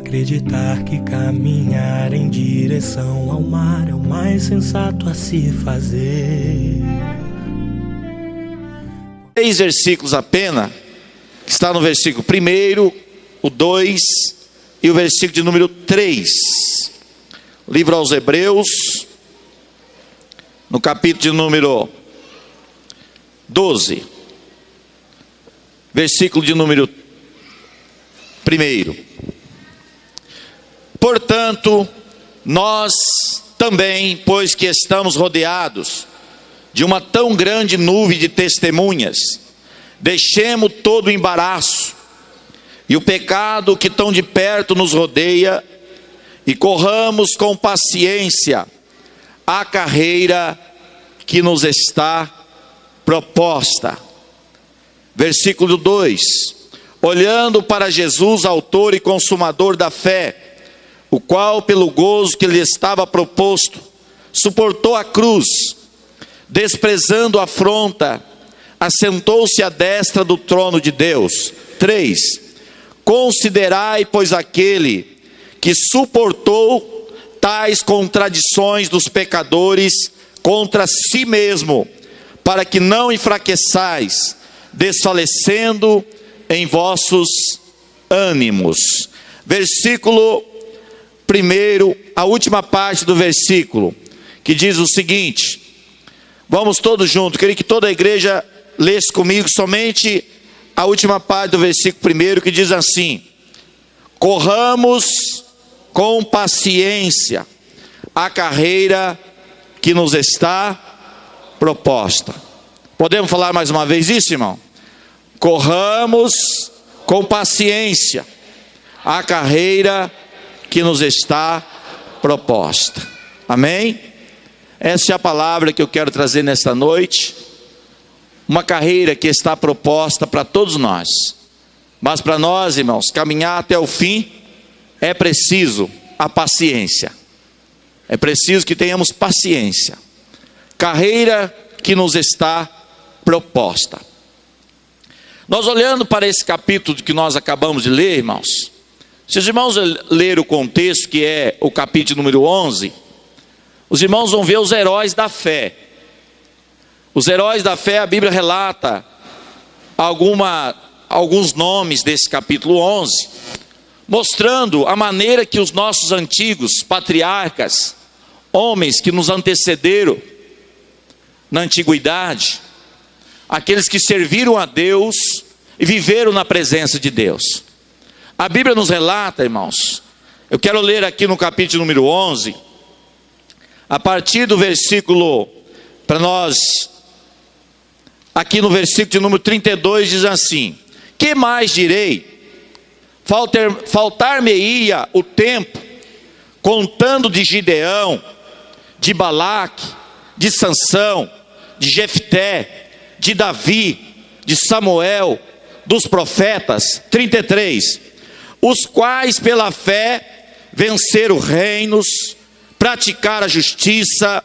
acreditar que caminhar em direção ao mar é o mais sensato a se fazer. 3 versículos apenas, que está no versículo 1, o 2 e o versículo de número 3. Livro aos Hebreus, no capítulo de número 12, versículo de número 1. Portanto, nós também, pois que estamos rodeados de uma tão grande nuvem de testemunhas, deixemos todo o embaraço e o pecado que tão de perto nos rodeia, e corramos com paciência a carreira que nos está proposta. Versículo 2: olhando para Jesus, autor e consumador da fé, o qual pelo gozo que lhe estava proposto, suportou a cruz, desprezando a afronta, assentou-se à destra do trono de Deus. 3: considerai, pois, aquele que suportou tais contradições dos pecadores contra si mesmo, para que não enfraqueçais, desfalecendo em vossos ânimos. Versículo 1, a última parte do versículo, que diz o seguinte, vamos todos juntos, queria que toda a igreja lesse comigo somente a última parte do versículo 1, que diz assim: corramos com paciência a carreira que nos está proposta. Podemos falar mais uma vez isso, irmão? Corramos com paciência a carreira que nos está proposta. Amém? Essa é a palavra que eu quero trazer nesta noite. Uma carreira que está proposta para todos nós. Mas para nós, irmãos, caminhar até o fim, é preciso a paciência. É preciso que tenhamos paciência. Carreira que nos está proposta. Nós olhando para esse capítulo que nós acabamos de ler, irmãos, se os irmãos lerem o contexto, que é o capítulo número 11, os irmãos vão ver os heróis da fé. Os heróis da fé, a Bíblia relata alguns nomes desse capítulo 11, mostrando a maneira que os nossos antigos patriarcas, homens que nos antecederam na antiguidade, aqueles que serviram a Deus e viveram na presença de Deus. A Bíblia nos relata, irmãos, eu quero ler aqui no capítulo número 11, a partir do versículo, para nós, aqui no versículo de número 32, diz assim: que mais direi? Faltar-me-ia o tempo, contando de Gideão, de Balaque, de Sansão, de Jefté, de Davi, de Samuel, dos profetas. 33, os quais pela fé venceram reinos, praticaram a justiça,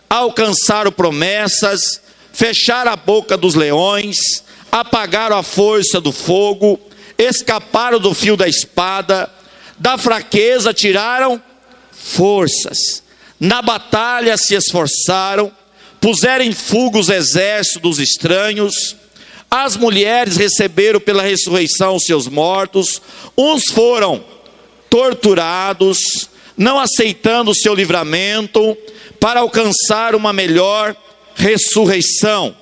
alcançaram promessas, fecharam a boca dos leões, apagaram a força do fogo, escaparam do fio da espada, da fraqueza tiraram forças, na batalha se esforçaram, puseram em fuga os exércitos dos estranhos, as mulheres receberam pela ressurreição os seus mortos, uns foram torturados, não aceitando o seu livramento, para alcançar uma melhor ressurreição.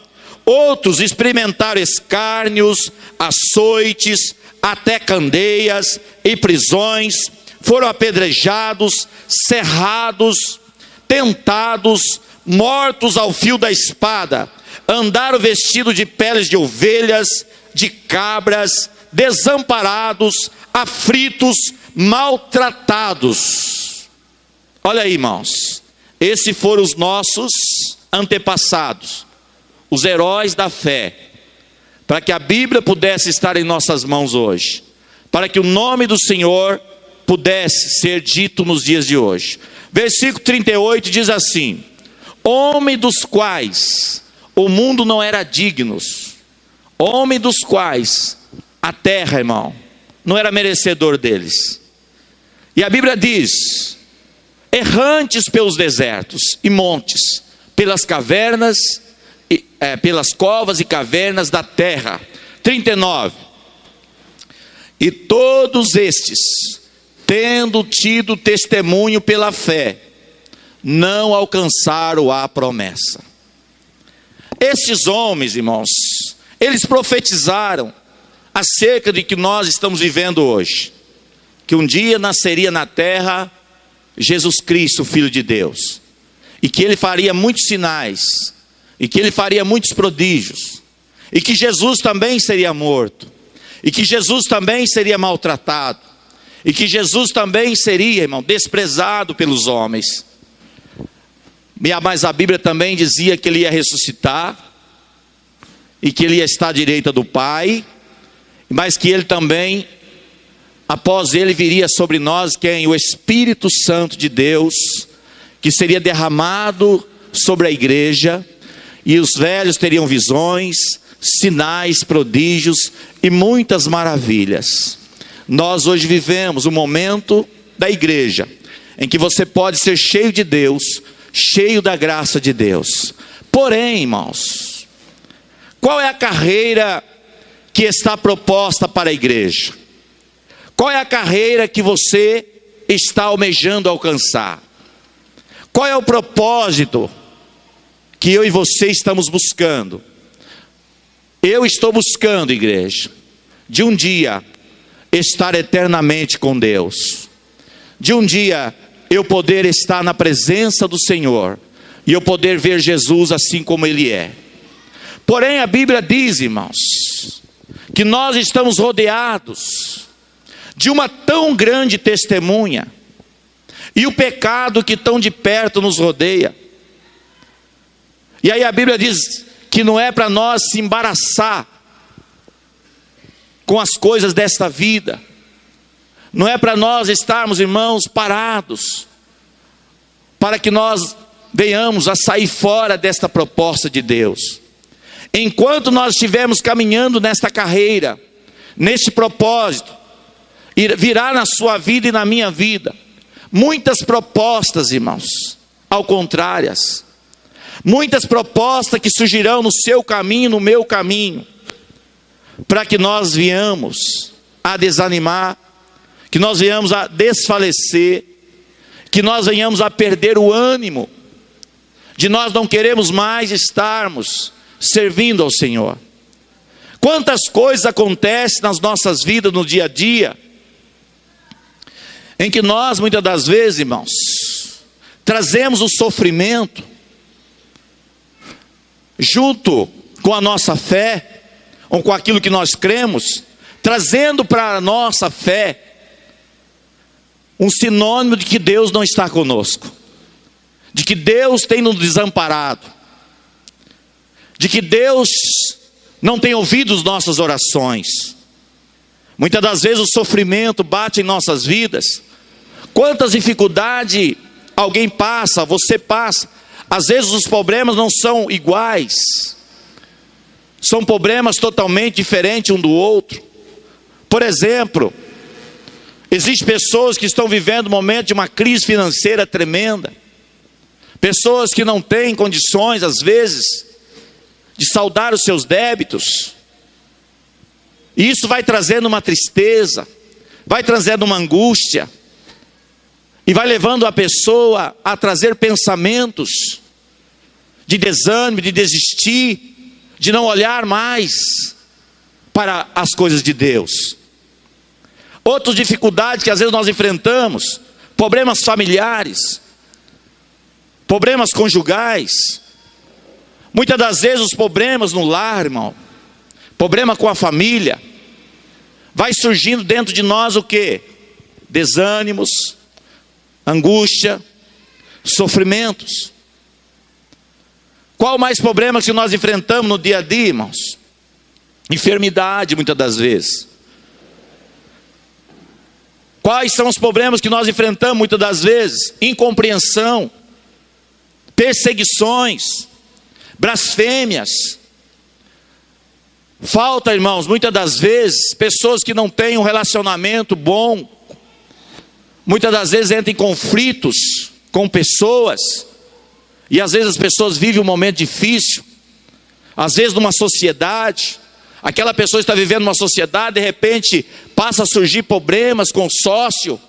Outros experimentaram escárnios, açoites, até candeias e prisões, foram apedrejados, cerrados, tentados, mortos ao fio da espada, andaram vestidos de peles de ovelhas, de cabras, desamparados, aflitos, maltratados. Olha aí, irmãos, esses foram os nossos antepassados, os heróis da fé, para que a Bíblia pudesse estar em nossas mãos hoje, para que o nome do Senhor pudesse ser dito nos dias de hoje. Versículo 38 diz assim: homem dos quais o mundo não era digno, homem dos quais a terra, irmão, não era merecedor deles. E a Bíblia diz: errantes pelos desertos e montes, pelas cavernas, pelas covas e cavernas da terra. 39. E todos estes, tendo tido testemunho pela fé, não alcançaram a promessa. Esses homens, irmãos, eles profetizaram acerca de que nós estamos vivendo hoje, que um dia nasceria na terra Jesus Cristo, Filho de Deus, e que ele faria muitos sinais, e que ele faria muitos prodígios, e que Jesus também seria morto, e que Jesus também seria maltratado, e que Jesus também seria, irmão, desprezado pelos homens. Mas a Bíblia também dizia que ele ia ressuscitar, e que ele ia estar à direita do Pai, mas que ele também, após ele, viria sobre nós quem? O Espírito Santo de Deus, que seria derramado sobre a igreja, e os velhos teriam visões, sinais, prodígios e muitas maravilhas. Nós hoje vivemos um momento da igreja, em que você pode ser cheio de Deus, cheio da graça de Deus. Porém, irmãos, qual é a carreira que está proposta para a igreja? Qual é a carreira que você está almejando alcançar? Qual é o propósito que eu e você estamos buscando? Eu estou buscando, igreja, de um dia estar eternamente com Deus, de um dia eu poder estar na presença do Senhor, e eu poder ver Jesus assim como Ele é. Porém a Bíblia diz, irmãos, que nós estamos rodeados de uma tão grande testemunha, e o pecado que tão de perto nos rodeia. E aí a Bíblia diz que não é para nós se embaraçar com as coisas desta vida, não é para nós estarmos, irmãos, parados, para que nós venhamos a sair fora desta proposta de Deus. Enquanto nós estivermos caminhando nesta carreira, neste propósito, virá na sua vida e na minha vida muitas propostas, irmãos, ao contrárias, muitas propostas que surgirão no seu caminho, no meu caminho, para que nós venhamos a desanimar, que nós venhamos a desfalecer, que nós venhamos a perder o ânimo, de nós não queremos mais estarmos servindo ao Senhor. Quantas coisas acontecem nas nossas vidas no dia a dia, em que nós muitas das vezes, irmãos, trazemos o sofrimento junto com a nossa fé, ou com aquilo que nós cremos, trazendo para a nossa fé um sinônimo de que Deus não está conosco, de que Deus tem nos desamparado, de que Deus não tem ouvido as nossas orações. Muitas das vezes o sofrimento bate em nossas vidas. Quantas dificuldades alguém passa, você passa. Às vezes os problemas não são iguais, são problemas totalmente diferentes um do outro. Por exemplo, existem pessoas que estão vivendo um momento de uma crise financeira tremenda, pessoas que não têm condições, às vezes, de saldar os seus débitos, e isso vai trazendo uma tristeza, vai trazendo uma angústia, e vai levando a pessoa a trazer pensamentos de desânimo, de desistir, de não olhar mais para as coisas de Deus. Outras dificuldades que às vezes nós enfrentamos, problemas familiares, problemas conjugais, muitas das vezes os problemas no lar, irmão, problema com a família, vai surgindo dentro de nós o quê? Desânimos, angústia, sofrimentos. Qual mais problema que nós enfrentamos no dia a dia, irmãos? Enfermidade, muitas das vezes. Quais são os problemas que nós enfrentamos muitas das vezes? Incompreensão, perseguições, blasfêmias. Falta, irmãos, muitas das vezes, pessoas que não têm um relacionamento bom muitas das vezes entra em conflitos com pessoas, e às vezes as pessoas vivem um momento difícil, às vezes numa sociedade, aquela pessoa está vivendo uma sociedade, de repente passa a surgir problemas com o sócio,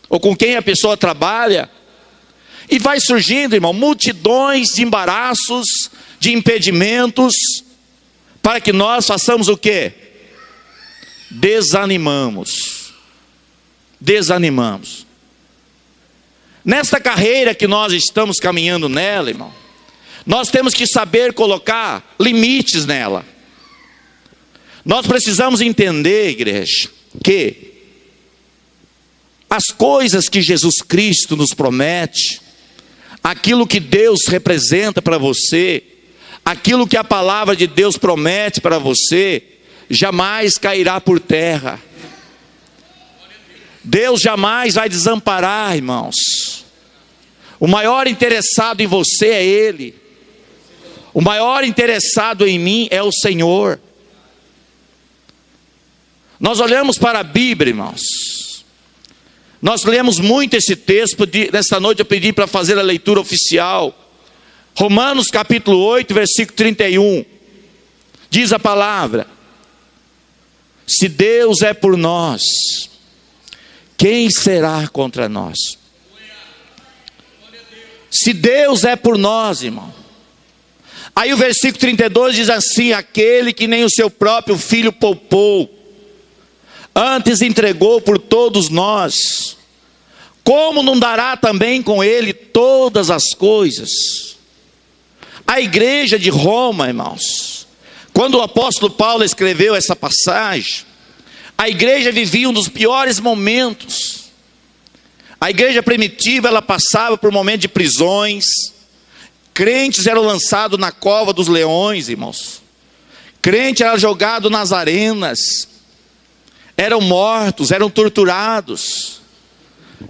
ou com quem a pessoa trabalha, e vai surgindo, irmão, multidões de embaraços, de impedimentos, para que nós façamos o quê? Desanimamos. Nesta carreira que nós estamos caminhando nela, irmão, nós temos que saber colocar limites nela. Nós precisamos entender, igreja, que as coisas que Jesus Cristo nos promete, aquilo que Deus representa para você, aquilo que a palavra de Deus promete para você, jamais cairá por terra. Deus jamais vai desamparar, irmãos. O maior interessado em você é Ele. O maior interessado em mim é o Senhor. Nós olhamos para a Bíblia, irmãos. Nós lemos muito esse texto. Nesta noite eu pedi para fazer a leitura oficial. Romanos capítulo 8, versículo 31. Diz a palavra: se Deus é por nós, quem será contra nós? Se Deus é por nós, irmão. Aí o versículo 32 diz assim: aquele que nem o seu próprio filho poupou, antes entregou por todos nós, como não dará também com ele todas as coisas? A igreja de Roma, irmãos, quando o apóstolo Paulo escreveu essa passagem, a igreja vivia um dos piores momentos. A igreja primitiva, ela passava por momentos de prisões. Crentes eram lançados na cova dos leões, irmãos. Crente era jogado nas arenas. Eram mortos, eram torturados.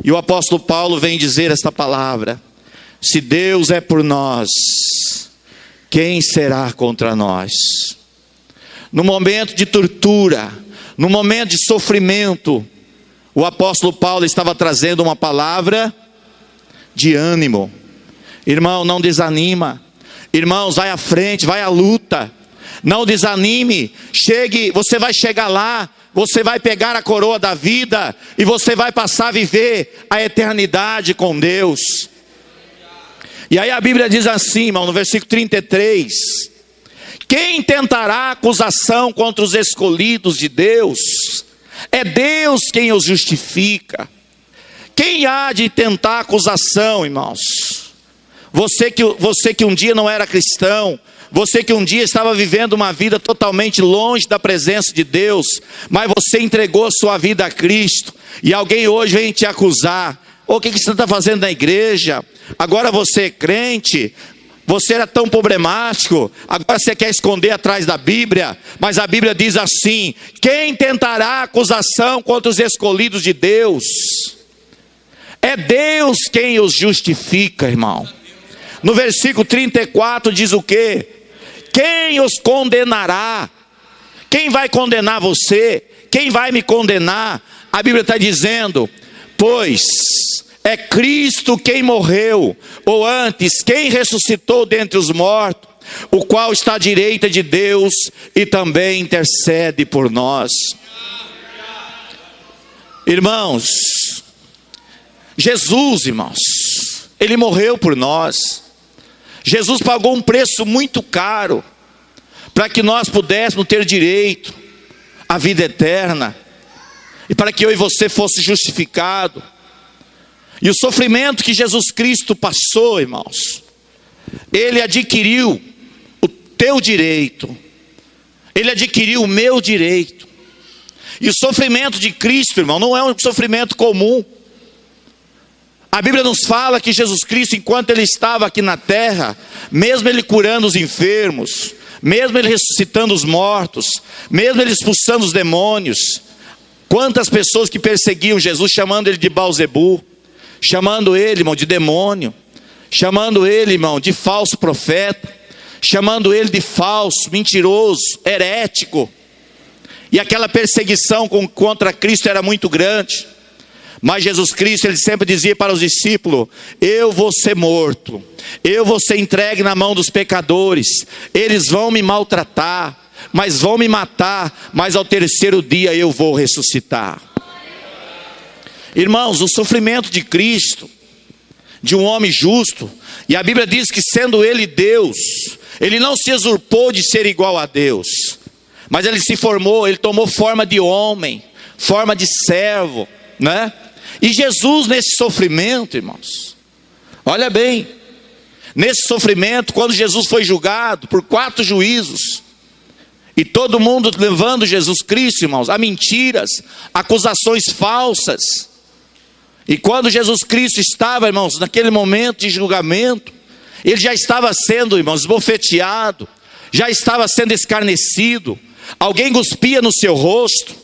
E o apóstolo Paulo vem dizer esta palavra: se Deus é por nós, quem será contra nós? No momento de tortura, no momento de sofrimento, o apóstolo Paulo estava trazendo uma palavra de ânimo. Irmão, não desanima. Irmãos, vai à frente, vai à luta. Não desanime. Você vai chegar lá, você vai pegar a coroa da vida e você vai passar a viver a eternidade com Deus. E aí a Bíblia diz assim, irmão, no versículo 33: quem tentará acusação contra os escolhidos de Deus? É Deus quem os justifica. Quem há de tentar acusação, irmãos? Você que um dia não era cristão, você que um dia estava vivendo uma vida totalmente longe da presença de Deus, mas você entregou sua vida a Cristo, e alguém hoje vem te acusar: o que você está fazendo na igreja? Agora você é crente, você era tão problemático, agora você quer esconder atrás da Bíblia. Mas a Bíblia diz assim: quem tentará acusação contra os escolhidos de Deus? É Deus quem os justifica, irmão. No versículo 34 diz o quê? Quem os condenará? Quem vai condenar você? Quem vai me condenar? A Bíblia está dizendo: pois é Cristo quem morreu, ou antes, quem ressuscitou dentre os mortos, o qual está à direita de Deus e também intercede por nós. Irmãos, Jesus, irmãos, Ele morreu por nós. Jesus pagou um preço muito caro para que nós pudéssemos ter direito à vida eterna, e para que eu e você fosse justificado. E o sofrimento que Jesus Cristo passou, irmãos, Ele adquiriu o teu direito, Ele adquiriu o meu direito. E o sofrimento de Cristo, irmão, não é um sofrimento comum. A Bíblia nos fala que Jesus Cristo, enquanto Ele estava aqui na terra, mesmo Ele curando os enfermos, mesmo Ele ressuscitando os mortos, mesmo Ele expulsando os demônios, quantas pessoas que perseguiam Jesus, chamando Ele de Belzebu, chamando Ele, irmão, de demônio, chamando Ele, irmão, de falso profeta, chamando Ele de falso, mentiroso, herético. E aquela perseguição contra Cristo era muito grande. Mas Jesus Cristo, ele sempre dizia para os discípulos: eu vou ser morto, eu vou ser entregue na mão dos pecadores, eles vão me maltratar, mas vão me matar, mas ao terceiro dia eu vou ressuscitar. Irmãos, o sofrimento de Cristo, de um homem justo, e a Bíblia diz que sendo ele Deus, ele não se usurpou de ser igual a Deus, mas ele se formou, ele tomou forma de homem, forma de servo, né? E Jesus nesse sofrimento, irmãos, olha bem, nesse sofrimento, quando Jesus foi julgado por 4 juízos, e todo mundo levando Jesus Cristo, irmãos, a mentiras, acusações falsas, e quando Jesus Cristo estava, irmãos, naquele momento de julgamento, ele já estava sendo, irmãos, esbofeteado, já estava sendo escarnecido, alguém cuspia no seu rosto,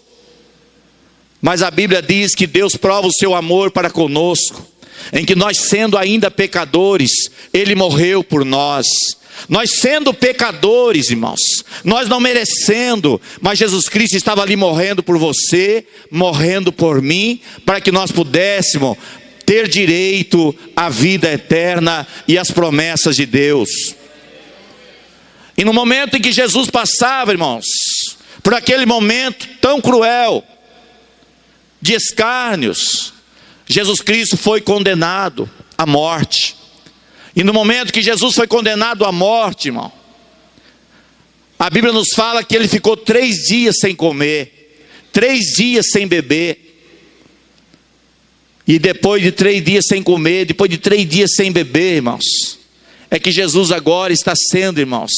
mas a Bíblia diz que Deus prova o seu amor para conosco, em que nós sendo ainda pecadores, ele morreu por nós. Nós sendo pecadores, irmãos, nós não merecendo, mas Jesus Cristo estava ali morrendo por você, morrendo por mim, para que nós pudéssemos ter direito à vida eterna e às promessas de Deus. E no momento em que Jesus passava, irmãos, por aquele momento tão cruel, de escárnios, Jesus Cristo foi condenado à morte. E no momento que Jesus foi condenado à morte, irmão, a Bíblia nos fala que ele ficou 3 dias sem comer, 3 dias sem beber. E depois de 3 dias sem comer, depois de 3 dias sem beber, irmãos, é que Jesus agora está sendo, irmãos,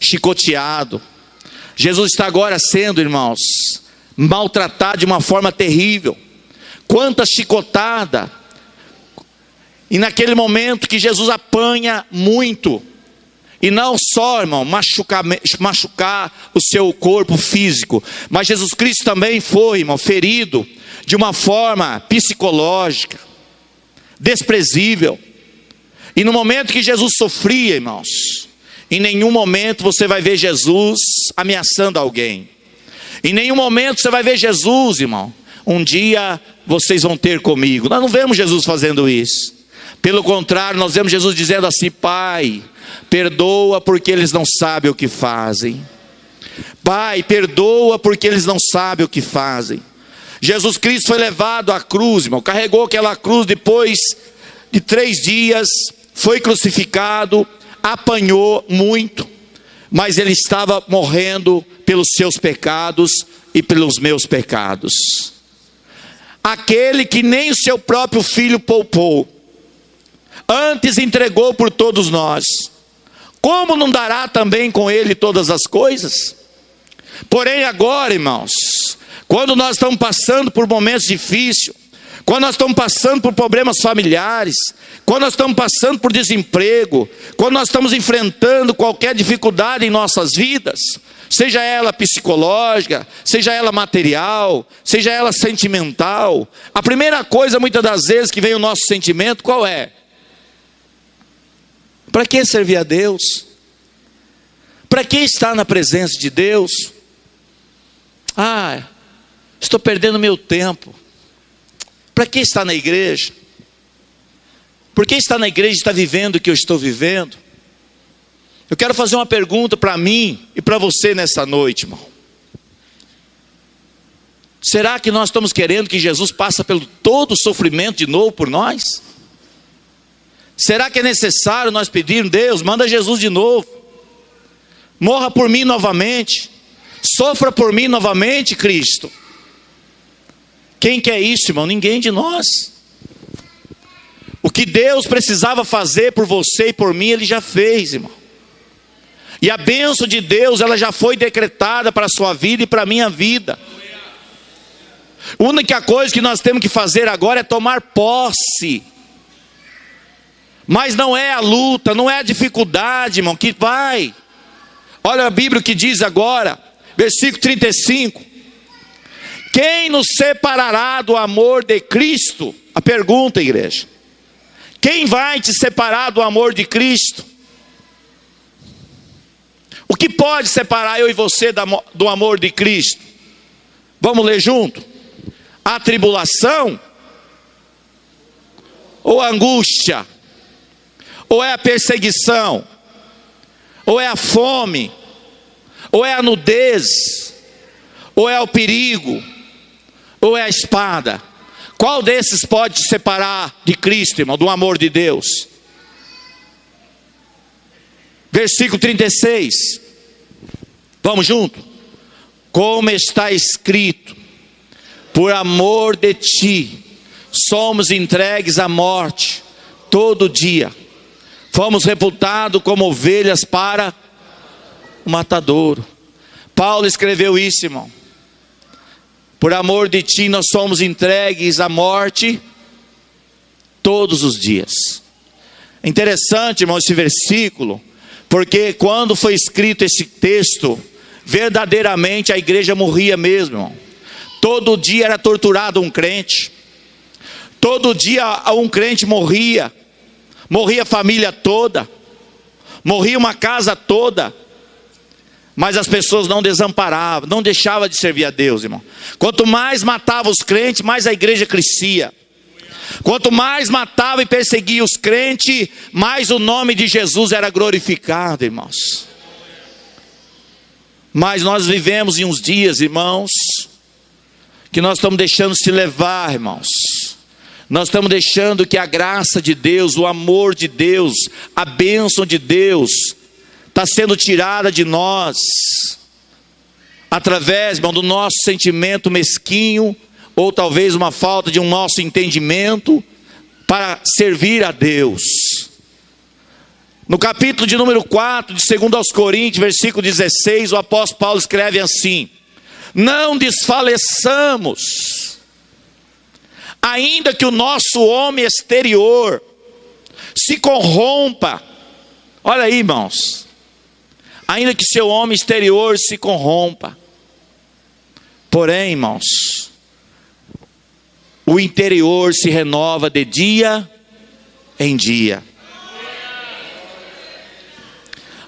chicoteado. Jesus está agora sendo, irmãos, maltratado de uma forma terrível. Quanta chicotada! E naquele momento que Jesus apanha muito, e não só, irmão, machucar o seu corpo físico, mas Jesus Cristo também foi, irmão, ferido de uma forma psicológica, desprezível. E no momento que Jesus sofria, irmãos, em nenhum momento você vai ver Jesus ameaçando alguém. Em nenhum momento você vai ver Jesus, irmão, um dia vocês vão ter comigo. Nós não vemos Jesus fazendo isso. Pelo contrário, nós vemos Jesus dizendo assim: Pai, perdoa porque eles não sabem o que fazem. Pai, perdoa porque eles não sabem o que fazem. Jesus Cristo foi levado à cruz, irmão, carregou aquela cruz depois de 3 dias, foi crucificado, apanhou muito, mas ele estava morrendo pelos seus pecados e pelos meus pecados. Aquele que nem o seu próprio filho poupou, antes entregou por todos nós, como não dará também com ele todas as coisas? Porém agora, irmãos, quando nós estamos passando por momentos difíceis, quando nós estamos passando por problemas familiares, quando nós estamos passando por desemprego, quando nós estamos enfrentando qualquer dificuldade em nossas vidas, seja ela psicológica, seja ela material, seja ela sentimental, a primeira coisa muitas das vezes que vem o nosso sentimento, qual é? Para que servir a Deus? Para que estar na presença de Deus? Estou perdendo meu tempo. Para que estar na igreja? Por que estar na igreja e estar vivendo o que eu estou vivendo? Eu quero fazer uma pergunta para mim e para você nessa noite, irmão. Será que nós estamos querendo que Jesus passe pelo todo o sofrimento de novo por nós? Será que é necessário nós pedirmos: Deus, manda Jesus de novo, morra por mim novamente, sofra por mim novamente, Cristo? Quem quer isso, irmão? Ninguém de nós. O que Deus precisava fazer por você e por mim, Ele já fez, irmão. E a bênção de Deus, ela já foi decretada para a sua vida e para a minha vida. A única coisa que nós temos que fazer agora é tomar posse. Mas não é a luta, não é a dificuldade, irmão, que vai. Olha a Bíblia que diz agora, versículo 35. Quem nos separará do amor de Cristo? A pergunta, igreja. Quem vai te separar do amor de Cristo? O que pode separar eu e você do amor de Cristo? Vamos ler junto? A tribulação, ou a angústia, ou é a perseguição, ou é a fome, ou é a nudez, ou é o perigo, ou é a espada? Qual desses pode te separar de Cristo, irmão, do amor de Deus? Versículo 36. Vamos junto? Como está escrito: por amor de ti, somos entregues à morte todo dia. Fomos reputados como ovelhas para o matadouro. Paulo escreveu isso, irmão. Por amor de ti, nós somos entregues à morte todos os dias. Interessante, irmão, esse versículo, porque quando foi escrito esse texto, verdadeiramente a igreja morria mesmo, irmão. Todo dia era torturado um crente. Todo dia um crente morria. Morria a família toda. Morria uma casa toda. Mas as pessoas não desamparavam, não deixavam de servir a Deus, irmão. Quanto mais matava os crentes, mais a igreja crescia. Quanto mais matava e perseguia os crentes, mais o nome de Jesus era glorificado, irmãos. Mas nós vivemos em uns dias, irmãos, que nós estamos deixando se levar, irmãos. Nós estamos deixando que a graça de Deus, o amor de Deus, a bênção de Deus está sendo tirada de nós, através, irmão, do nosso sentimento mesquinho, ou talvez uma falta de um nosso entendimento para servir a Deus. No capítulo de número 4, de 2 aos Coríntios, versículo 16, o apóstolo Paulo escreve assim: não desfaleçamos, ainda que o nosso homem exterior se corrompa. Olha aí, irmãos, ainda que seu homem exterior se corrompa, porém, irmãos, o interior se renova de dia em dia.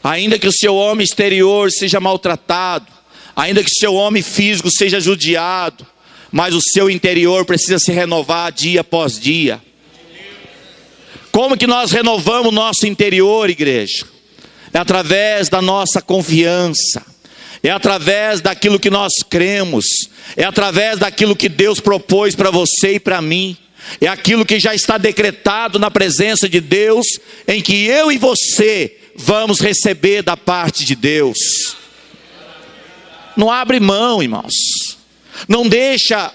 Ainda que o seu homem exterior seja maltratado, ainda que o seu homem físico seja judiado, mas o seu interior precisa se renovar dia após dia. Como que nós renovamos o nosso interior, igreja? É através da nossa confiança, é através daquilo que nós cremos, é através daquilo que Deus propôs para você e para mim, é aquilo que já está decretado na presença de Deus, em que eu e você vamos receber da parte de Deus. Não abre mão, irmãos. Não deixa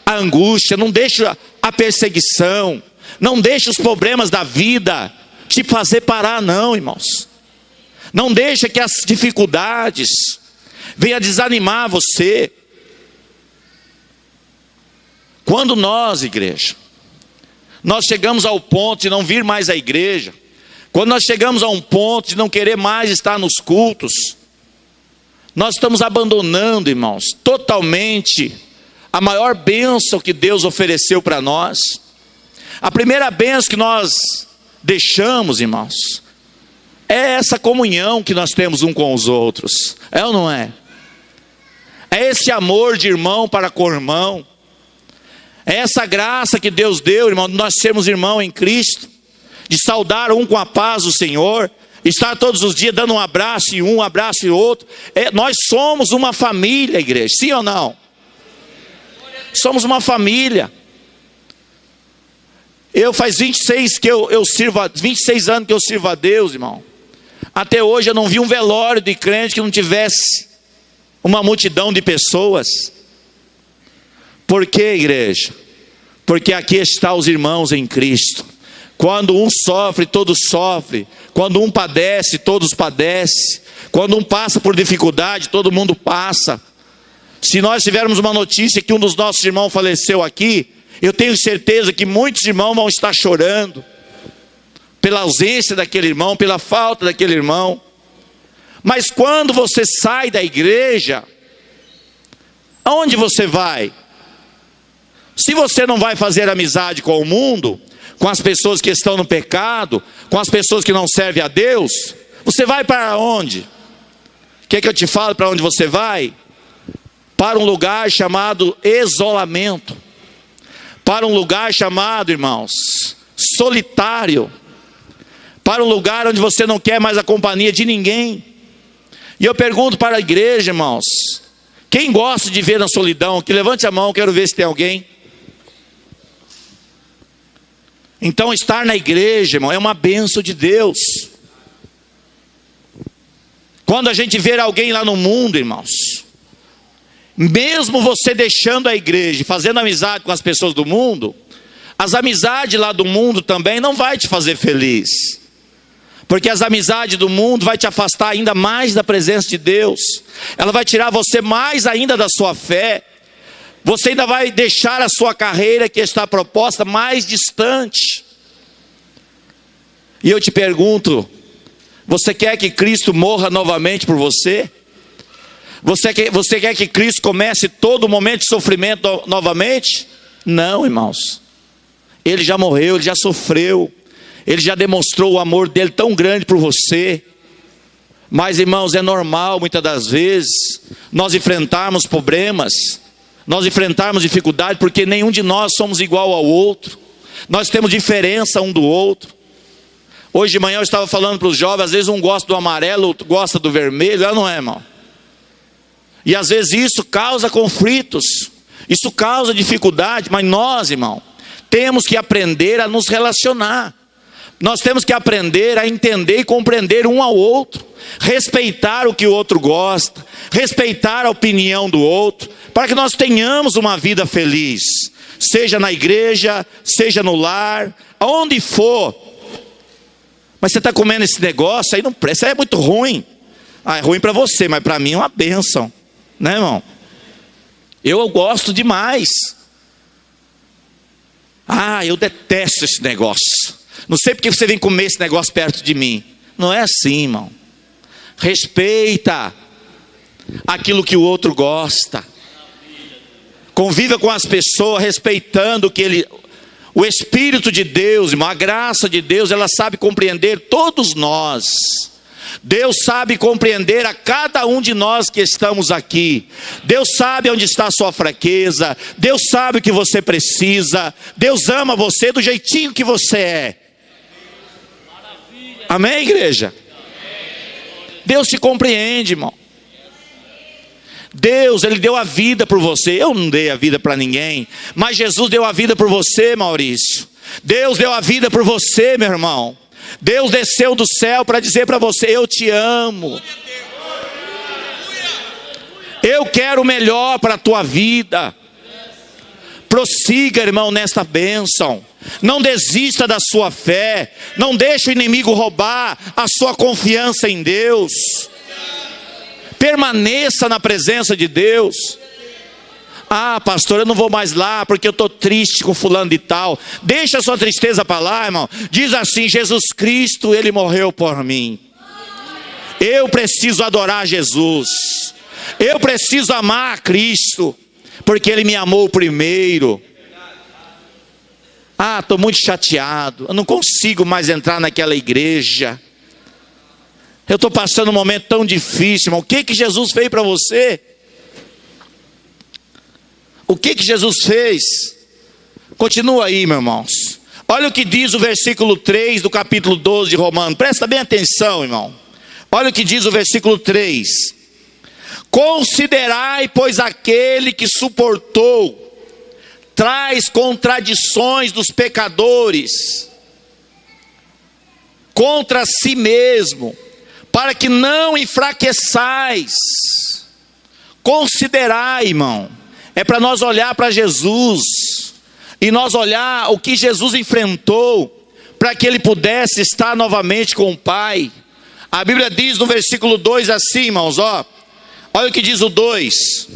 a angústia, não deixa a perseguição, não deixa os problemas da vida te fazer parar, não, irmãos. Não deixa que as dificuldades venham desanimar você. Quando nós, igreja, nós chegamos ao ponto de não vir mais à igreja, quando nós chegamos a um ponto de não querer mais estar nos cultos, nós estamos abandonando, irmãos, totalmente a maior bênção que Deus ofereceu para nós. A primeira bênção que nós deixamos, irmãos, é essa comunhão que nós temos um com os outros. É ou não é? É esse amor de irmão para com irmão. É essa graça que Deus deu, irmão, de nós sermos irmão em Cristo, de saudar um com a paz do Senhor, estar todos os dias dando um abraço em um abraço em outro. Nós somos uma família, igreja, sim ou não? Somos uma família. Eu faz 26 anos que eu sirvo a Deus, irmão. Até hoje eu não vi um velório de crente que não tivesse uma multidão de pessoas. Por quê, igreja? Porque aqui estão os irmãos em Cristo. Quando um sofre, todos sofrem. Quando um padece, todos padecem. Quando um passa por dificuldade, todo mundo passa. Se nós tivermos uma notícia que um dos nossos irmãos faleceu aqui, eu tenho certeza que muitos irmãos vão estar chorando pela ausência daquele irmão, pela falta daquele irmão. Mas quando você sai da igreja, aonde você vai? Se você não vai fazer amizade com o mundo, com as pessoas que estão no pecado, com as pessoas que não servem a Deus, você vai para onde? Quer que eu te fale para onde você vai? Para um lugar chamado isolamento. Para um lugar chamado, irmãos, solitário, para um lugar onde você não quer mais a companhia de ninguém. E eu pergunto para a igreja, irmãos, quem gosta de ver na solidão? Que levante a mão, quero ver se tem alguém. Então estar na igreja, irmão, é uma bênção de Deus. Quando a gente vê alguém lá no mundo, irmãos, mesmo você deixando a igreja, fazendo amizade com as pessoas do mundo, as amizades lá do mundo também não vai te fazer feliz. Porque as amizades do mundo vai te afastar ainda mais da presença de Deus. Ela vai tirar você mais ainda da sua fé. Você ainda vai deixar a sua carreira que está proposta mais distante. E eu te pergunto, você quer que Cristo morra novamente por você? Você quer que Cristo comece todo momento de sofrimento novamente? Não, irmãos. Ele já morreu, ele já sofreu. Ele já demonstrou o amor dele tão grande por você. Mas, irmãos, é normal muitas das vezes nós enfrentarmos problemas, nós enfrentarmos dificuldade, porque nenhum de nós somos igual ao outro. Nós temos diferença um do outro. Hoje de manhã eu estava falando para os jovens, às vezes um gosta do amarelo, outro gosta do vermelho, não é, irmão? E às vezes isso causa conflitos, isso causa dificuldade, mas nós, irmão, temos que aprender a nos relacionar. Nós temos que aprender a entender e compreender um ao outro, respeitar o que o outro gosta, respeitar a opinião do outro, para que nós tenhamos uma vida feliz, seja na igreja, seja no lar, aonde for. Mas você está comendo esse negócio, aí não presta, é muito ruim. É ruim para você, mas para mim é uma bênção, né, irmão? Eu gosto demais. Eu detesto esse negócio. Não sei porque você vem comer esse negócio perto de mim. Não é assim, irmão. Respeita aquilo que o outro gosta. Conviva com as pessoas respeitando o Espírito de Deus, irmão, a graça de Deus, ela sabe compreender todos nós. Deus sabe compreender a cada um de nós que estamos aqui. Deus sabe onde está a sua fraqueza. Deus sabe o que você precisa. Deus ama você do jeitinho que você é. Amém, igreja? Deus te compreende, irmão. Deus, Ele deu a vida por você. Eu não dei a vida para ninguém, mas Jesus deu a vida por você, Maurício. Deus deu a vida por você, meu irmão. Deus desceu do céu para dizer para você: eu te amo. Eu quero o melhor para a tua vida. Prossiga, irmão, nesta bênção. Não desista da sua fé. Não deixe o inimigo roubar a sua confiança em Deus. Permaneça na presença de Deus. Pastor, eu não vou mais lá porque eu estou triste com fulano de tal. Deixa a sua tristeza para lá, irmão. Diz assim: Jesus Cristo, Ele morreu por mim. Eu preciso adorar Jesus. Eu preciso amar a Cristo, porque Ele me amou primeiro. Estou muito chateado. Eu não consigo mais entrar naquela igreja. Eu estou passando um momento tão difícil, irmão. O que Jesus fez para você? O que Jesus fez? Continua aí, meus irmãos. Olha o que diz o versículo 3 do capítulo 12 de Romanos. Presta bem atenção, irmão. Olha o que diz o versículo 3. Considerai, pois, aquele que suportou traz contradições dos pecadores contra si mesmo, para que não enfraqueçais. Considerai, irmão. É para nós olhar para Jesus e nós olhar o que Jesus enfrentou para que Ele pudesse estar novamente com o Pai. A Bíblia diz no versículo 2 assim, irmãos, olha o que diz o 2: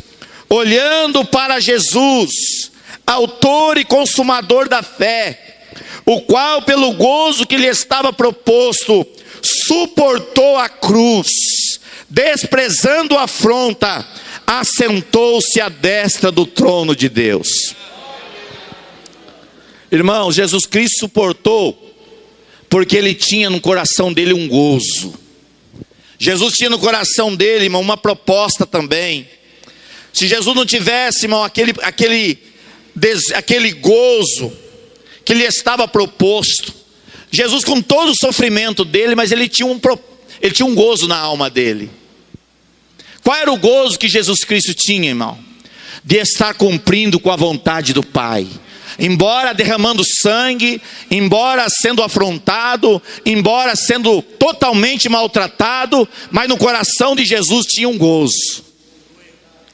olhando para Jesus, autor e consumador da fé, o qual pelo gozo que lhe estava proposto, suportou a cruz, desprezando a afronta, assentou-se à destra do trono de Deus. Irmão, Jesus Cristo suportou porque Ele tinha no coração dele um gozo. Jesus tinha no coração dele, irmão, uma proposta também. Se Jesus não tivesse, irmão, aquele gozo que lhe estava proposto. Jesus, com todo o sofrimento dele, mas ele tinha um gozo na alma dele. Qual era o gozo que Jesus Cristo tinha, irmão? De estar cumprindo com a vontade do Pai. Embora derramando sangue, embora sendo afrontado, embora sendo totalmente maltratado, mas no coração de Jesus tinha um gozo.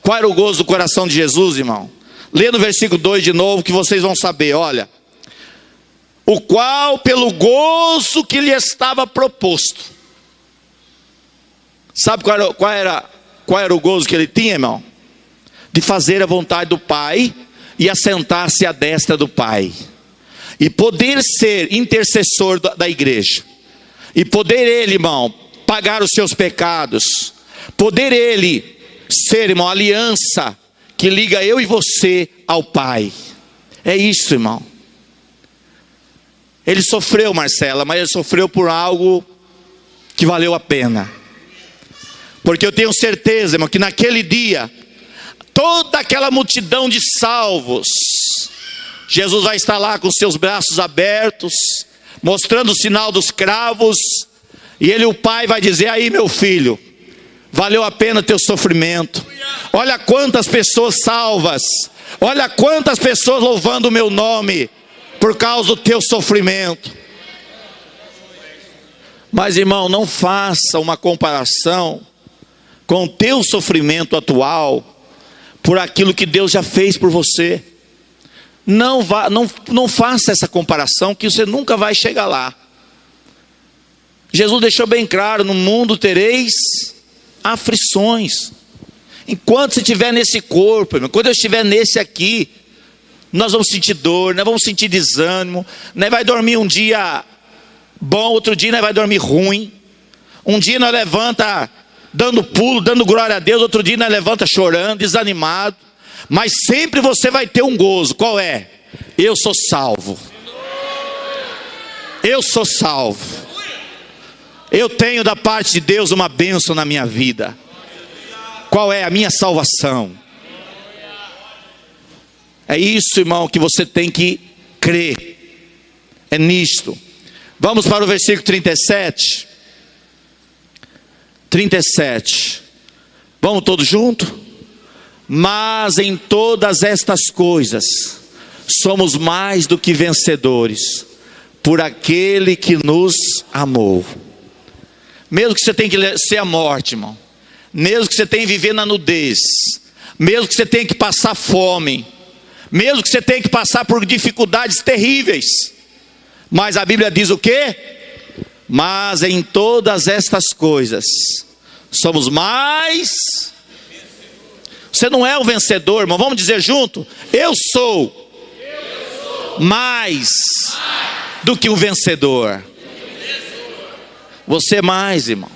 Qual era o gozo do coração de Jesus, irmão? Lê no versículo 2 de novo, que vocês vão saber, olha. O qual, pelo gozo que lhe estava proposto. Sabe qual era o gozo que ele tinha, irmão? De fazer a vontade do Pai e assentar-se à destra do Pai. E poder ser intercessor da igreja. E poder ele, irmão, pagar os seus pecados. Poder ele ser, irmão, a aliança que liga eu e você ao Pai. É isso, irmão. Ele sofreu, Marcela, mas ele sofreu por algo que valeu a pena. Porque eu tenho certeza, irmão, que naquele dia, toda aquela multidão de salvos, Jesus vai estar lá com seus braços abertos, mostrando o sinal dos cravos, e ele, o Pai, vai dizer: aí, meu filho, valeu a pena teu sofrimento. Olha quantas pessoas salvas, olha quantas pessoas louvando o meu nome, por causa do teu sofrimento. Mas, irmão, não faça uma comparação com o teu sofrimento atual por aquilo que Deus já fez por você. Não faça essa comparação, que você nunca vai chegar lá. Jesus deixou bem claro: no mundo tereis aflições. Enquanto você estiver nesse corpo, irmão, quando eu estiver nesse aqui, nós vamos sentir dor, nós vamos sentir desânimo, nós vai dormir um dia bom, outro dia nós vai dormir ruim. Um dia nós levanta dando pulo, dando glória a Deus, outro dia nós levanta chorando, desanimado. Mas sempre você vai ter um gozo. Qual é? Eu sou salvo. Eu sou salvo. Eu tenho da parte de Deus uma bênção na minha vida. Qual é? A minha salvação. É isso, irmão, que você tem que crer. É nisto. Vamos para o versículo 37. 37. Vamos todos juntos? Mas em todas estas coisas somos mais do que vencedores por aquele que nos amou. Mesmo que você tenha que ser a morte, irmão, mesmo que você tenha que viver na nudez, mesmo que você tenha que passar fome, mesmo que você tenha que passar por dificuldades terríveis, mas a Bíblia diz o quê? Mas em todas estas coisas somos mais. Você não é o vencedor, irmão. Vamos dizer junto: eu sou mais do que o vencedor. Você é mais, irmão.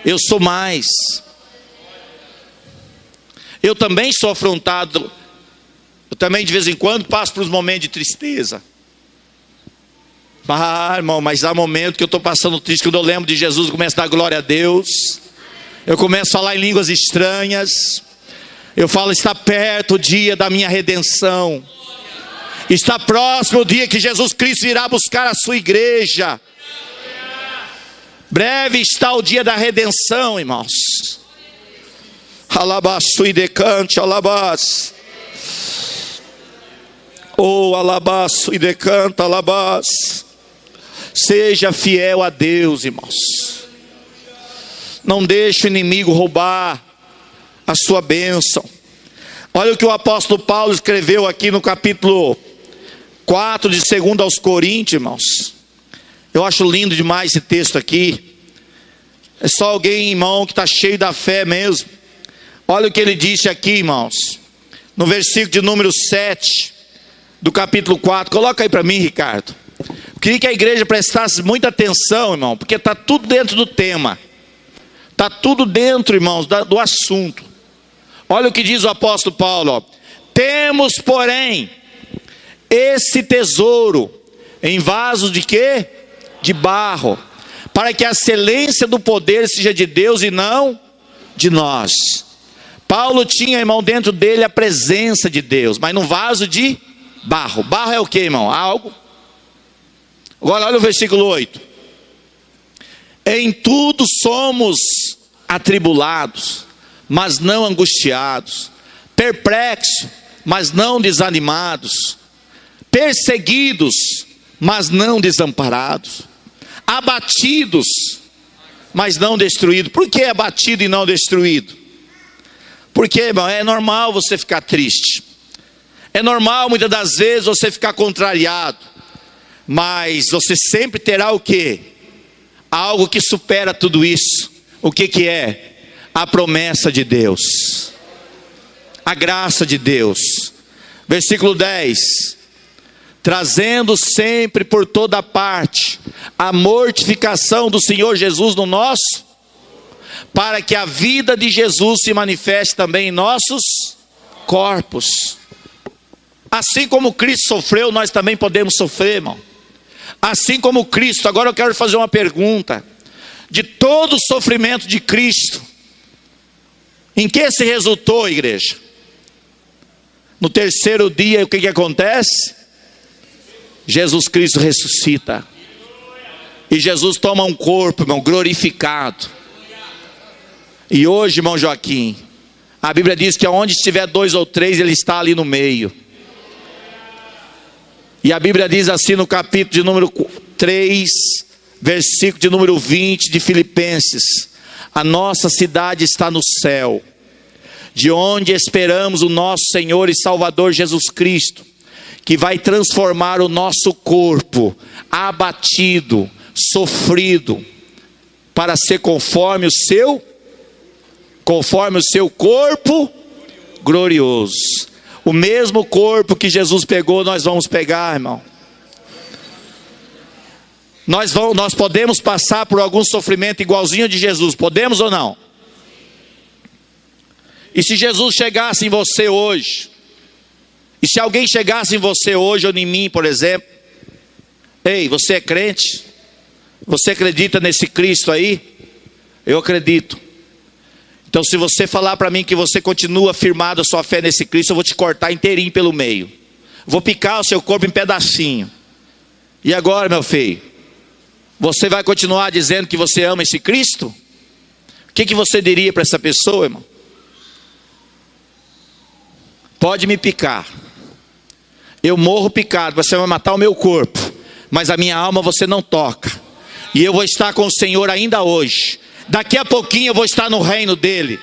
Eu sou mais. Eu também sou afrontado. Eu também de vez em quando passo por uns momentos de tristeza. Ah, irmão, mas há momentos que eu estou passando triste, quando eu lembro de Jesus, eu começo a dar glória a Deus. Eu começo a falar em línguas estranhas. Eu falo: está perto o dia da minha redenção. Está próximo o dia que Jesus Cristo irá buscar a sua igreja. Breve está o dia da redenção, irmãos. Alabaço e decante, alabás. Oh, alabaço e decanta, alabás. Seja fiel a Deus, irmãos. Não deixe o inimigo roubar a sua bênção. Olha o que o apóstolo Paulo escreveu aqui no capítulo 4 de 2 aos Coríntios, irmãos. Eu acho lindo demais esse texto aqui. É só alguém, irmão, que está cheio da fé mesmo. Olha o que ele disse aqui, irmãos, no versículo de número 7 do capítulo 4. Coloca aí para mim, Ricardo. Eu queria que a igreja prestasse muita atenção, irmão, porque está tudo dentro do tema. Está tudo dentro, irmãos, do assunto. Olha o que diz o apóstolo Paulo, ó. Temos, porém, esse tesouro em vasos de quê? De barro, para que a excelência do poder seja de Deus e não de nós. Paulo tinha, irmão, dentro dele a presença de Deus, mas num vaso de barro. Barro é o que, irmão? Algo Agora olha o versículo 8. Em tudo somos atribulados, mas não angustiados, perplexos, mas não desanimados, perseguidos, mas não desamparados, abatidos, mas não destruídos. Por que abatido e não destruído? Porque, irmão, é normal você ficar triste, é normal muitas das vezes você ficar contrariado, mas você sempre terá o quê? Algo que supera tudo isso. O que que é? A promessa de Deus, a graça de Deus. Versículo 10: trazendo sempre por toda parte a mortificação do Senhor Jesus no nosso, para que a vida de Jesus se manifeste também em nossos corpos. Assim como Cristo sofreu, nós também podemos sofrer, irmão. Assim como Cristo. Agora eu quero fazer uma pergunta: de todo o sofrimento de Cristo, em que se resultou, igreja? No terceiro dia, o que acontece? Jesus Cristo ressuscita, e Jesus toma um corpo, irmão, glorificado. E hoje, irmão Joaquim, a Bíblia diz que onde estiver 2 ou 3, Ele está ali no meio. E a Bíblia diz assim no capítulo de número 3, versículo de número 20 de Filipenses: a nossa cidade está no céu, de onde esperamos o nosso Senhor e Salvador Jesus Cristo, que vai transformar o nosso corpo abatido, sofrido, para ser conforme o seu corpo glorioso. O mesmo corpo que Jesus pegou, nós vamos pegar, irmão. Nós podemos passar por algum sofrimento igualzinho de Jesus, podemos ou não? E se Jesus chegasse em você hoje, e se alguém chegasse em você hoje ou em mim, por exemplo: ei, você é crente? Você acredita nesse Cristo aí? Eu acredito. Então, se você falar para mim que você continua firmado a sua fé nesse Cristo, eu vou te cortar inteirinho pelo meio, vou picar o seu corpo em pedacinho. E agora, meu filho, você vai continuar dizendo que você ama esse Cristo? O que você diria para essa pessoa, irmão? Pode me picar, eu morro picado, você vai matar o meu corpo, mas a minha alma você não toca. E eu vou estar com o Senhor ainda hoje. Daqui a pouquinho eu vou estar no reino dele.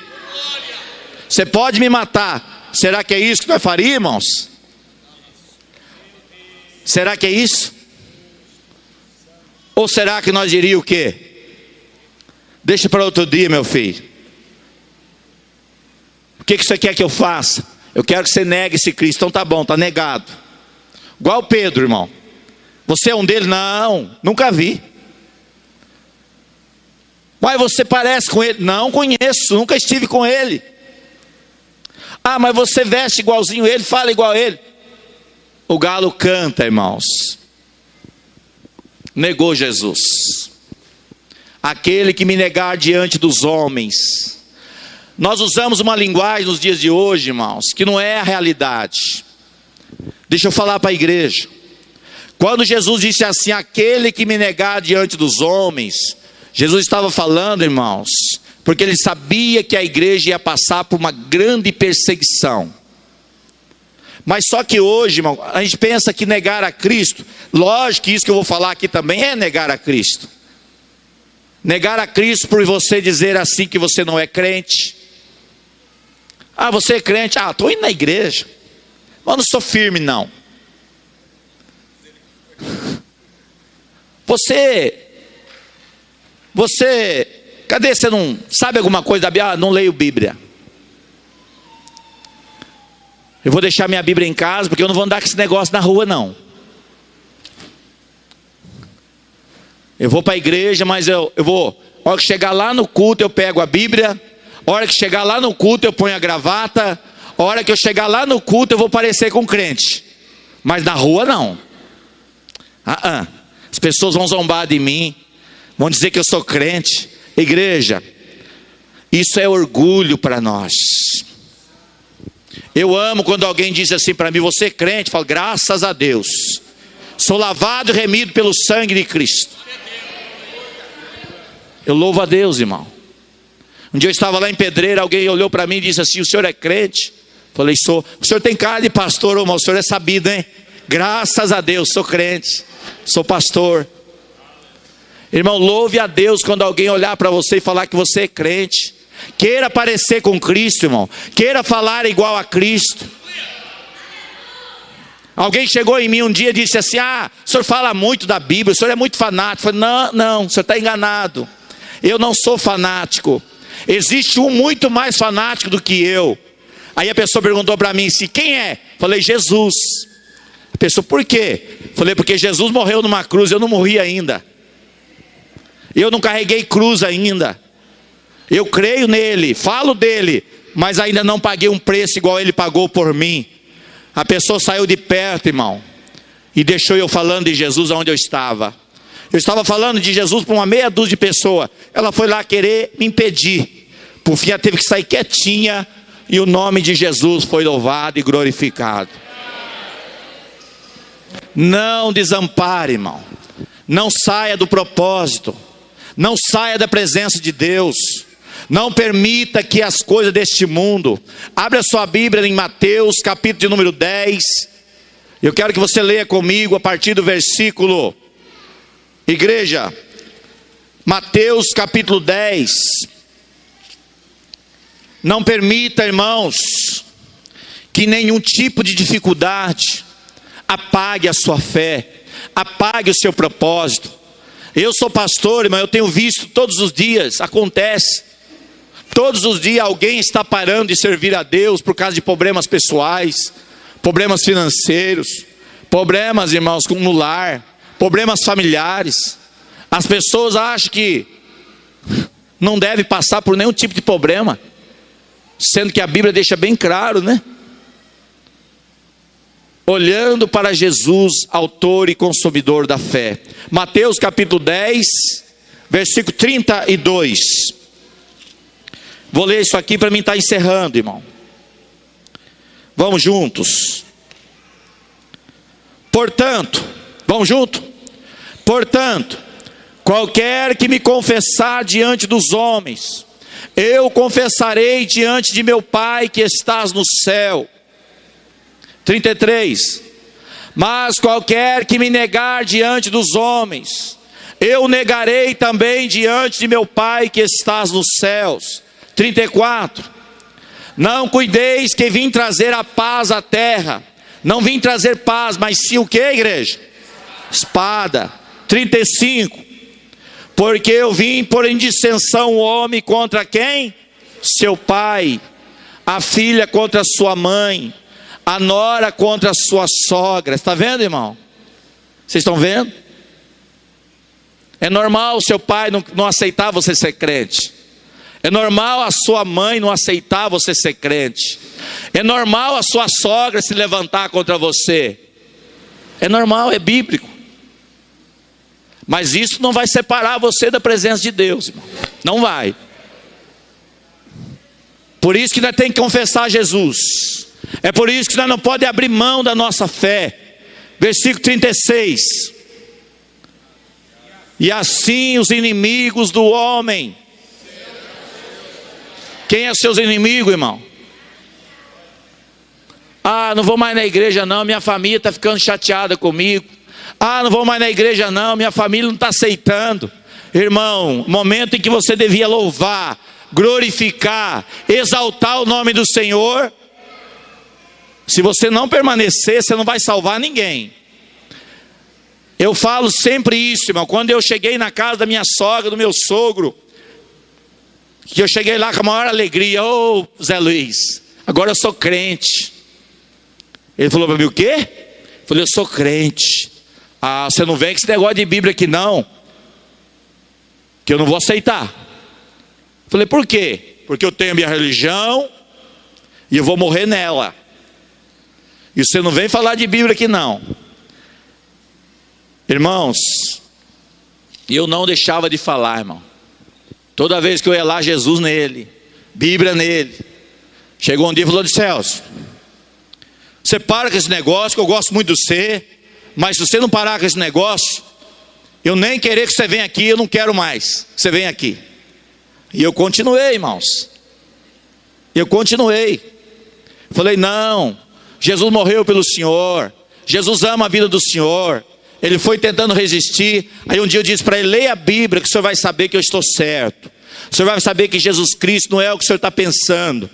Você pode me matar, será que é isso que nós faríamos? Será que é isso? Ou será que nós diríamos o quê? Deixa para outro dia, meu filho. O que você quer que eu faça? Eu quero que você negue esse Cristo. Então tá bom, tá negado. Igual Pedro, irmão. Você é um deles? Não, nunca vi. Mas você parece com ele? Não conheço, nunca estive com ele. Ah, mas você veste igualzinho ele, fala igual a ele. O galo canta, irmãos. Negou Jesus. Aquele que me negar diante dos homens. Nós usamos uma linguagem nos dias de hoje, irmãos, que não é a realidade. Deixa eu falar para a igreja. Quando Jesus disse assim: aquele que me negar diante dos homens, Jesus estava falando, irmãos, porque ele sabia que a igreja ia passar por uma grande perseguição. Mas só que hoje, irmão, a gente pensa que negar a Cristo, lógico que isso que eu vou falar aqui também é negar a Cristo. Negar a Cristo por você dizer assim que você não é crente. Ah, você é crente? Ah, estou indo na igreja, mas não sou firme não. Cadê? Você não sabe alguma coisa da Bíblia? Ah, não leio Bíblia. Eu vou deixar minha Bíblia em casa, porque eu não vou andar com esse negócio na rua não. Eu vou para a igreja, mas eu vou, a hora que chegar lá no culto eu pego a Bíblia, a hora que chegar lá no culto eu ponho a gravata, a hora que eu chegar lá no culto eu vou parecer com crente, mas na rua não. As pessoas vão zombar de mim, vão dizer que eu sou crente. Igreja, isso é orgulho para nós. Eu amo quando alguém diz assim para mim: você é crente? Eu falo: graças a Deus, Sou lavado e remido pelo sangue de Cristo. Eu louvo a Deus, irmão. Um dia eu estava lá em Pedreira, alguém olhou para mim e disse assim: o senhor é crente? Falei: sou. O senhor tem cara de pastor, mas o senhor é sabido, hein? Graças a Deus, sou crente, sou pastor. Irmão, louve a Deus quando alguém olhar para você e falar que você é crente. Queira parecer com Cristo, irmão. Queira falar igual a Cristo. Alguém chegou em mim um dia e disse assim: ah, o senhor fala muito da Bíblia, o senhor é muito fanático. Eu falei: não, o senhor está enganado. Eu não sou fanático. Existe um muito mais fanático do que eu. Aí a pessoa perguntou para mim assim: quem é? Falei: Jesus. A pessoa: por quê? Falei: porque Jesus morreu numa cruz, eu não morri ainda. Eu não carreguei cruz ainda. Eu creio nele, falo dele, mas ainda não paguei um preço igual ele pagou por mim. A pessoa saiu de perto, irmão, e deixou eu falando de Jesus onde eu estava. Eu estava falando de Jesus para uma meia dúzia de pessoas. Ela foi lá querer me impedir. Por fim, ela teve que sair quietinha. E o nome de Jesus foi louvado e glorificado. Não desampare, irmão. Não saia do propósito. Não saia da presença de Deus. Não permita que as coisas deste mundo. Abra sua Bíblia em Mateus, capítulo de número 10. Eu quero que você leia comigo a partir do versículo. Igreja, Mateus capítulo 10. Não permita, irmãos, que nenhum tipo de dificuldade apague a sua fé, apague o seu propósito. Eu sou pastor, irmão, eu tenho visto todos os dias, acontece. Todos os dias alguém está parando de servir a Deus por causa de problemas pessoais, problemas financeiros, problemas, irmãos, no lar, problemas familiares. As pessoas acham que não deve passar por nenhum tipo de problema, sendo que a Bíblia deixa bem claro, né? Olhando para Jesus, autor e consumidor da fé. Mateus capítulo 10, versículo 32. Vou ler isso aqui para mim estar encerrando, irmão. Vamos juntos. Portanto, vamos junto? Portanto, qualquer que me confessar diante dos homens, eu confessarei diante de meu Pai que estás no céu. 33. Mas qualquer que me negar diante dos homens, eu negarei também diante de meu Pai que estás nos céus. 34. Não cuideis que vim trazer a paz à terra. Não vim trazer paz, mas sim o que, igreja? Espada. 35. Porque eu vim por indissensão o homem contra quem? Seu pai. A filha contra sua mãe. A nora contra a sua sogra. Está vendo, irmão? Vocês estão vendo? É normal o seu pai não aceitar você ser crente. É normal a sua mãe não aceitar você ser crente. É normal a sua sogra se levantar contra você. É normal, é bíblico. Mas isso não vai separar você da presença de Deus, irmão. Não vai. Por isso que nós temos que confessar Jesus. É por isso que nós não podemos abrir mão da nossa fé. Versículo 36. E assim os inimigos do homem. Quem é seus inimigos, irmão? Ah, não vou mais na igreja não, minha família está ficando chateada comigo. Ah, não vou mais na igreja não, minha família não está aceitando. Irmão, momento em que você devia louvar, glorificar, exaltar o nome do Senhor. Se você não permanecer, você não vai salvar ninguém. Eu falo sempre isso, irmão. Quando eu cheguei na casa da minha sogra, do meu sogro, que eu cheguei lá com a maior alegria: ô Zé Luiz, agora eu sou crente. Ele falou para mim: o quê? Eu falei: eu sou crente. Ah, você não vem com esse negócio de Bíblia aqui não, que eu não vou aceitar. Eu falei: por quê? Porque eu tenho a minha religião e eu vou morrer nela. E você não vem falar de Bíblia aqui não. Irmãos, eu não deixava de falar, irmão. Toda vez que eu ia lá, Jesus nele, Bíblia nele. Chegou um dia e falou: de Celso, você para com esse negócio, que eu gosto muito de você. mas se você não parar com esse negócio, eu nem querer que você venha aqui, eu não quero mais que você venha aqui. E eu continuei, irmãos. Eu continuei. Falei, não, Jesus morreu pelo Senhor, Jesus ama a vida do Senhor. Ele foi tentando resistir. Aí um dia eu disse para ele, leia a Bíblia, que o senhor vai saber que eu estou certo. O senhor vai saber que Jesus Cristo não é o que o senhor está pensando.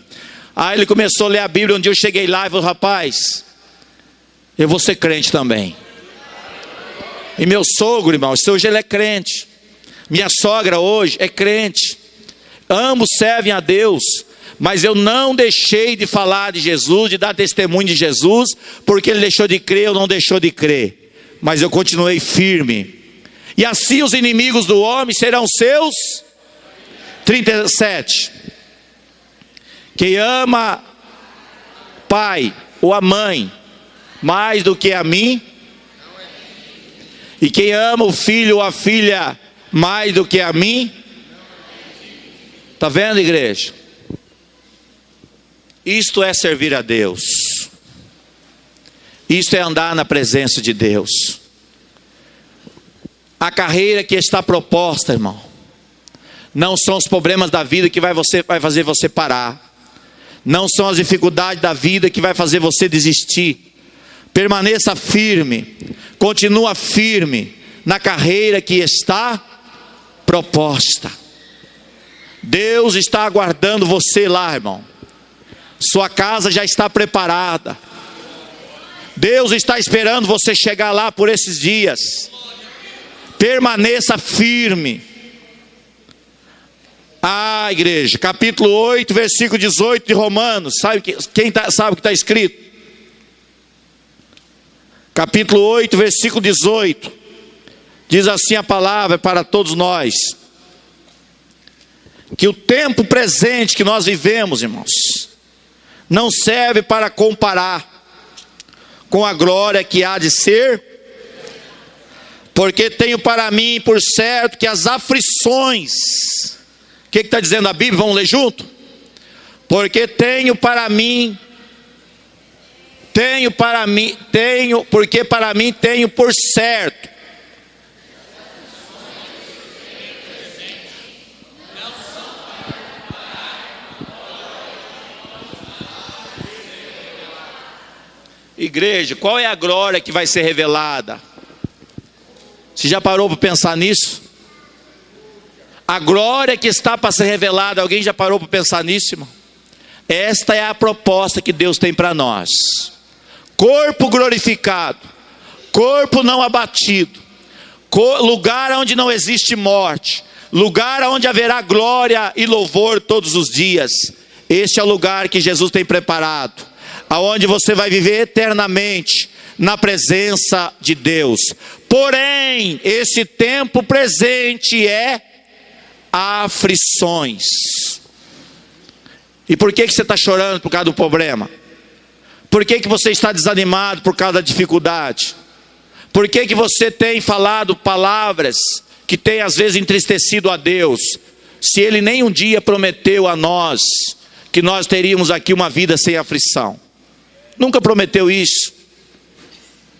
Aí ele começou a ler a Bíblia. Um dia eu cheguei lá e falei, rapaz, eu vou ser crente também. E meu sogro, irmão, hoje ele é crente. Minha sogra hoje é crente. Ambos servem a Deus. Mas eu não deixei de falar de Jesus, de dar testemunho de Jesus, porque ele deixou de crer ou não deixou de crer. Mas eu continuei firme. E assim os inimigos do homem serão seus. 37. Quem ama pai ou a mãe mais do que a mim, e quem ama o filho ou a filha mais do que a mim, está vendo, igreja? Isto é servir a Deus. Isto é andar na presença de Deus. A carreira que está proposta, irmão, não são os problemas da vida que vai fazer você parar. Não são as dificuldades da vida que vai fazer você desistir. Permaneça firme. Continua firme na carreira que está proposta. Deus está aguardando você lá, irmão. Sua casa já está preparada. Deus está esperando você chegar lá por esses dias. Permaneça firme. Igreja, capítulo 8, versículo 18 de Romanos. Sabe o que está escrito? Capítulo 8, versículo 18. Diz assim a palavra para todos nós: que o tempo presente que nós vivemos, irmãos, não serve para comparar com a glória que há de ser, porque tenho para mim por certo que as aflições, o que está dizendo a Bíblia? Vamos ler junto? Porque para mim tenho por certo. Igreja, qual é a glória que vai ser revelada? Você já parou para pensar nisso? A glória que está para ser revelada, alguém já parou para pensar nisso, irmão? Esta é a proposta que Deus tem para nós. Corpo glorificado, corpo não abatido, lugar onde não existe morte, lugar onde haverá glória e louvor todos os dias. Este é o lugar que Jesus tem preparado, aonde você vai viver eternamente na presença de Deus. Porém, esse tempo presente é aflições. E por que você está chorando por causa do problema? Por que você está desanimado por causa da dificuldade? Por que você tem falado palavras que tem às vezes entristecido a Deus, se Ele nem um dia prometeu a nós que nós teríamos aqui uma vida sem aflição? Nunca prometeu isso.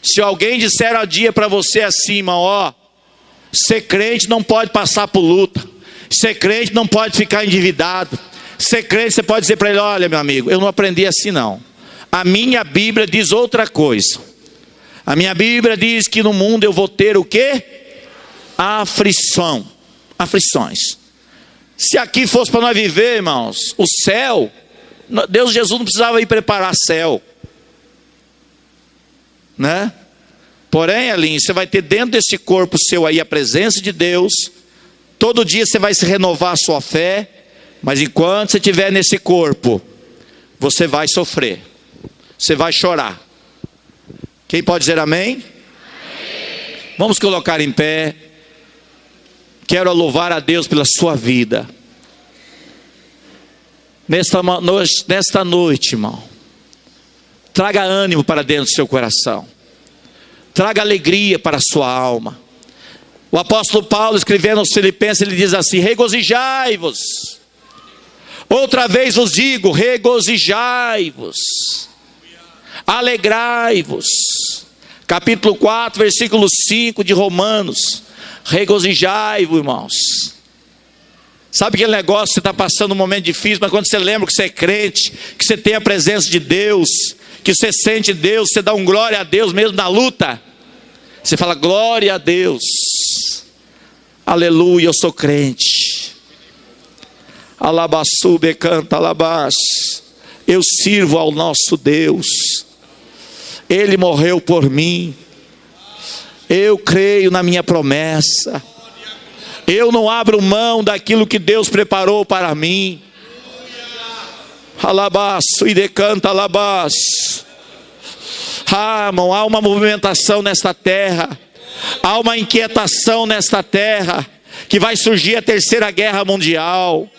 Se alguém disser um dia para você assim, irmão, ser crente não pode passar por luta, ser crente não pode ficar endividado, ser crente você pode dizer para ele: olha, meu amigo, eu não aprendi assim não. A minha Bíblia diz outra coisa. A minha Bíblia diz que no mundo eu vou ter o quê? Aflições. Se aqui fosse para nós viver, irmãos, o céu, Jesus não precisava ir preparar céu, né? Porém, Aline, você vai ter dentro desse corpo seu aí a presença de Deus. Todo dia você vai se renovar a sua fé, mas enquanto você estiver nesse corpo, você vai sofrer, você vai chorar. Quem pode dizer amém? Amém. Vamos colocar em pé. Quero louvar a Deus pela sua vida. Nesta noite, irmão, traga ânimo para dentro do seu coração. Traga alegria para a sua alma. O apóstolo Paulo, escrevendo aos Filipenses, ele diz assim: regozijai-vos. Outra vez vos digo, regozijai-vos. Alegrai-vos. Capítulo 4, versículo 5 de Romanos. Regozijai-vos, irmãos. Sabe aquele negócio que você está passando um momento difícil, mas quando você lembra que você é crente, que você tem a presença de Deus, que você sente Deus, você dá um glória a Deus mesmo na luta. Você fala glória a Deus. Aleluia, eu sou crente. Alabassu becanta alabás. Eu sirvo ao nosso Deus. Ele morreu por mim. Eu creio na minha promessa. Eu não abro mão daquilo que Deus preparou para mim. Alabaço e decanta alabás. Ah, irmão, há uma movimentação nesta terra. Há uma inquietação nesta terra. Que vai surgir a terceira guerra mundial.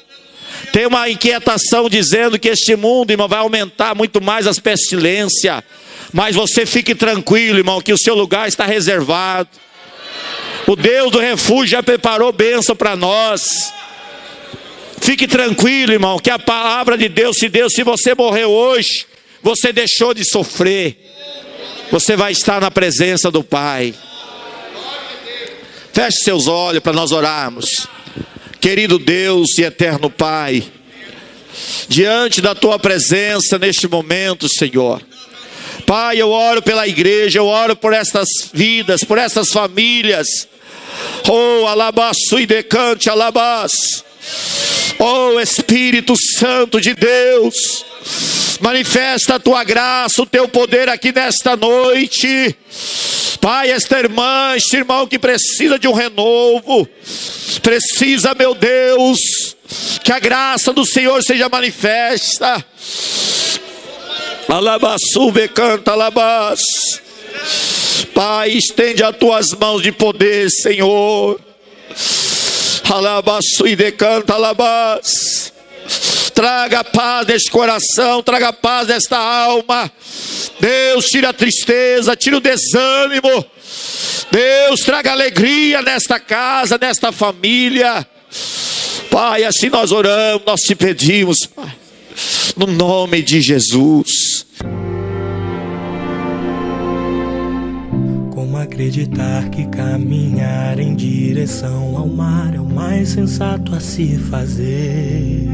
Tem uma inquietação dizendo que este mundo, irmão, vai aumentar muito mais as pestilências. Mas você fique tranquilo, irmão, que o seu lugar está reservado. O Deus do refúgio já preparou bênção para nós. Fique tranquilo, irmão, que a palavra de Deus, se você morreu hoje, você deixou de sofrer. Você vai estar na presença do Pai. Feche seus olhos para nós orarmos. Querido Deus e eterno Pai, diante da Tua presença neste momento, Senhor. Pai, eu oro pela igreja, eu oro por estas vidas, por estas famílias. Oh, alabaço e decante, alabás. Oh, Espírito Santo de Deus, manifesta a Tua graça, o Teu poder aqui nesta noite. Pai, esta irmã, este irmão que precisa de um renovo, precisa, meu Deus, que a graça do Senhor seja manifesta. Alabaçu becanta alabás. Pai, estende as Tuas mãos de poder, Senhor. Alabaçu e decanta alabás. Traga paz neste coração, traga paz nesta alma. Deus, tira a tristeza, tira o desânimo. Deus, traga alegria nesta casa, nesta família. Pai, assim nós oramos, nós te pedimos, Pai, no nome de Jesus. Como acreditar que caminhar em direção ao mar é o mais sensato a se fazer?